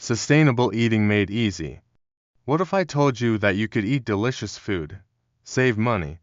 Sustainable eating made easy. What if I told you that you could eat delicious food, save money,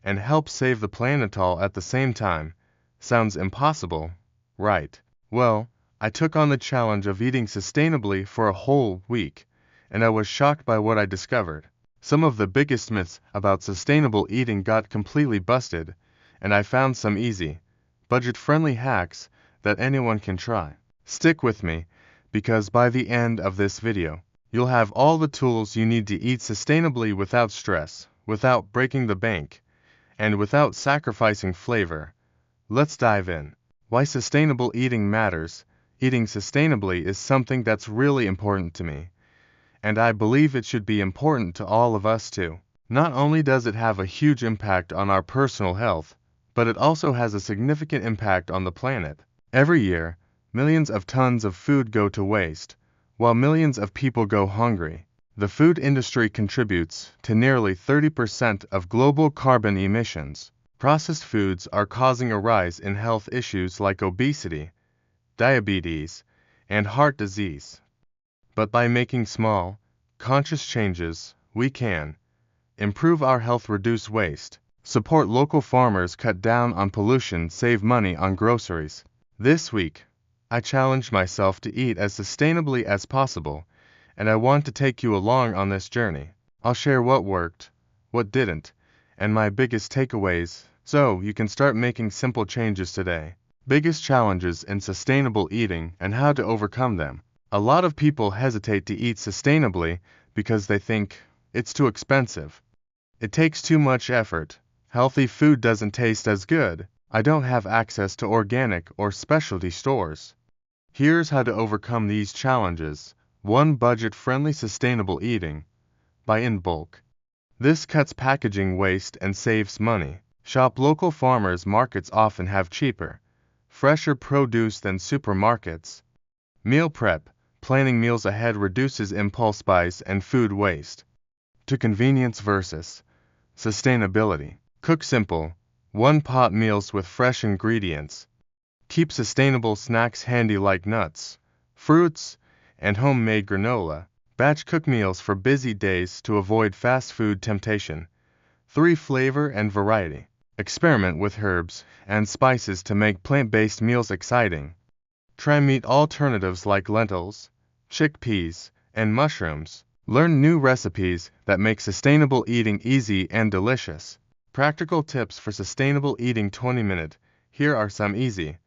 and help save the planet all at the same time? Sounds impossible, right? Well, I took on the challenge of eating sustainably for a whole week, and I was shocked by what I discovered. Some of the biggest myths about sustainable eating got completely busted, and I found some easy, budget-friendly hacks that anyone can try. Stick with me, because by the end of this video, you'll have all the tools you need to eat sustainably without stress, without breaking the bank, and without sacrificing flavor. Let's dive in. Why sustainable eating matters. Eating sustainably is something that's really important to me, and I believe it should be important to all of us too. Not only does it have a huge impact on our personal health, but it also has a significant impact on the planet. Every year, millions of tons of food go to waste, while millions of people go hungry. The food industry contributes to nearly 30% of global carbon emissions. Processed foods are causing a rise in health issues like obesity, diabetes, and heart disease. But by making small, conscious changes, we can improve our health, reduce waste, support local farmers, cut down on pollution, save money on groceries. This week, I challenged myself to eat as sustainably as possible, and I want to take you along on this journey. I'll share what worked, what didn't, and my biggest takeaways, so you can start making simple changes today. Biggest challenges in sustainable eating and how to overcome them. A lot of people hesitate to eat sustainably because they think it's too expensive. It takes too much effort. Healthy food doesn't taste as good. I don't have access to organic or specialty stores. Here's how to overcome these challenges. 1. Budget-friendly sustainable eating. Buy in bulk. This cuts packaging waste and saves money. Shop local farmers markets often have cheaper, fresher produce than supermarkets. Meal prep. Planning meals ahead reduces impulse buys and food waste. 2. Convenience versus sustainability. Cook simple, one-pot meals with fresh ingredients. Keep sustainable snacks handy like nuts, fruits, and homemade granola. Batch cook meals for busy days to avoid fast food temptation. 3. Flavor and variety. Experiment with herbs and spices to make plant-based meals exciting. Try meat alternatives like lentils, chickpeas, and mushrooms. Learn new recipes that make sustainable eating easy and delicious. Practical tips for sustainable eating 20-minute. Here are some easy,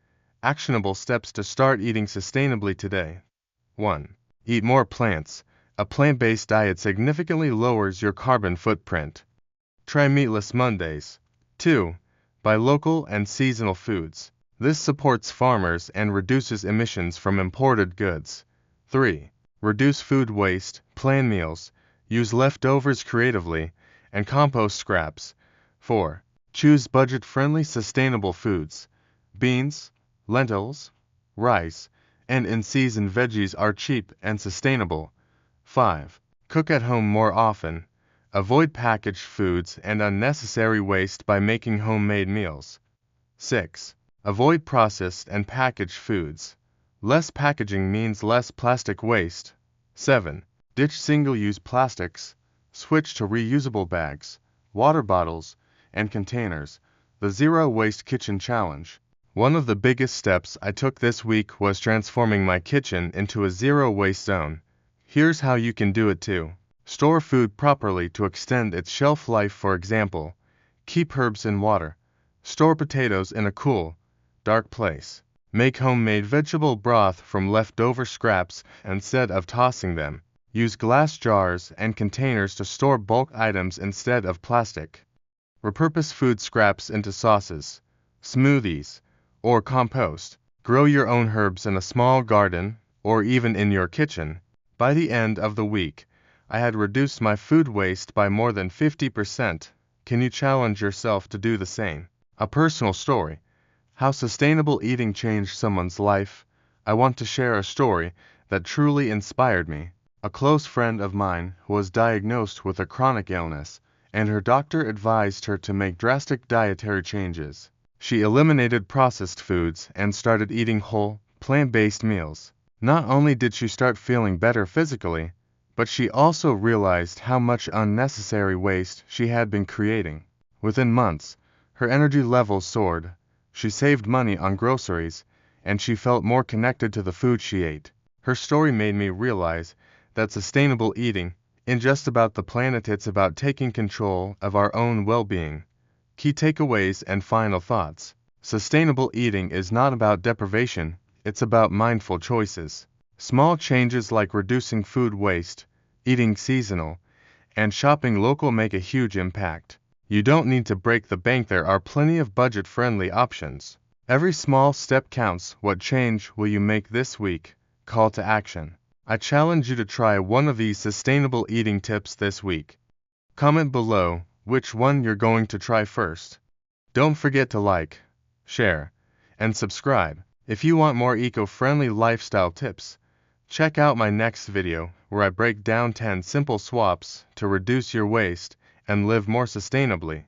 actionable steps to start eating sustainably today. 1. Eat more plants. A plant-based diet significantly lowers your carbon footprint. Try meatless Mondays. 2. Buy local and seasonal foods. This supports farmers and reduces emissions from imported goods. 3. Reduce food waste. Plan meals. Use leftovers creatively, and compost scraps. 4. Choose budget-friendly sustainable foods. Beans, lentils, rice, and in-season veggies are cheap and sustainable. 5. Cook at home more often. Avoid packaged foods and unnecessary waste by making homemade meals. 6. Avoid processed and packaged foods. Less packaging means less plastic waste. 7. Ditch single-use plastics. Switch to reusable bags, water bottles, and containers. The Zero Waste Kitchen Challenge. One of the biggest steps I took this week was transforming my kitchen into a zero-waste zone. Here's how you can do it too. Store food properly to extend its shelf life. For example, keep herbs in water. Store potatoes in a cool, dark place. Make homemade vegetable broth from leftover scraps instead of tossing them. Use glass jars and containers to store bulk items instead of plastic. Repurpose food scraps into sauces, smoothies, or compost. Grow your own herbs in a small garden, or even in your kitchen. By the end of the week, I had reduced my food waste by more than 50%. Can you challenge yourself to do the same? A personal story. How sustainable eating changed someone's life. I want to share a story that truly inspired me. A close friend of mine was diagnosed with a chronic illness, and her doctor advised her to make drastic dietary changes. She eliminated processed foods and started eating whole, plant-based meals. Not only did she start feeling better physically, but she also realized how much unnecessary waste she had been creating. Within months, her energy levels soared, she saved money on groceries, and she felt more connected to the food she ate. Her story made me realize that sustainable eating isn't just about the planet, it's about taking control of our own well-being. Key takeaways and final thoughts. Sustainable eating is not about deprivation, it's about mindful choices. Small changes like reducing food waste, eating seasonal, and shopping local make a huge impact. You don't need to break the bank, there are plenty of budget-friendly options. Every small step counts. What change will you make this week? Call to action. I challenge you to try one of these sustainable eating tips this week. Comment below which one you're going to try first. Don't forget to like, share, and subscribe. If you want more eco-friendly lifestyle tips, check out my next video where I break down 10 simple swaps to reduce your waste and live more sustainably.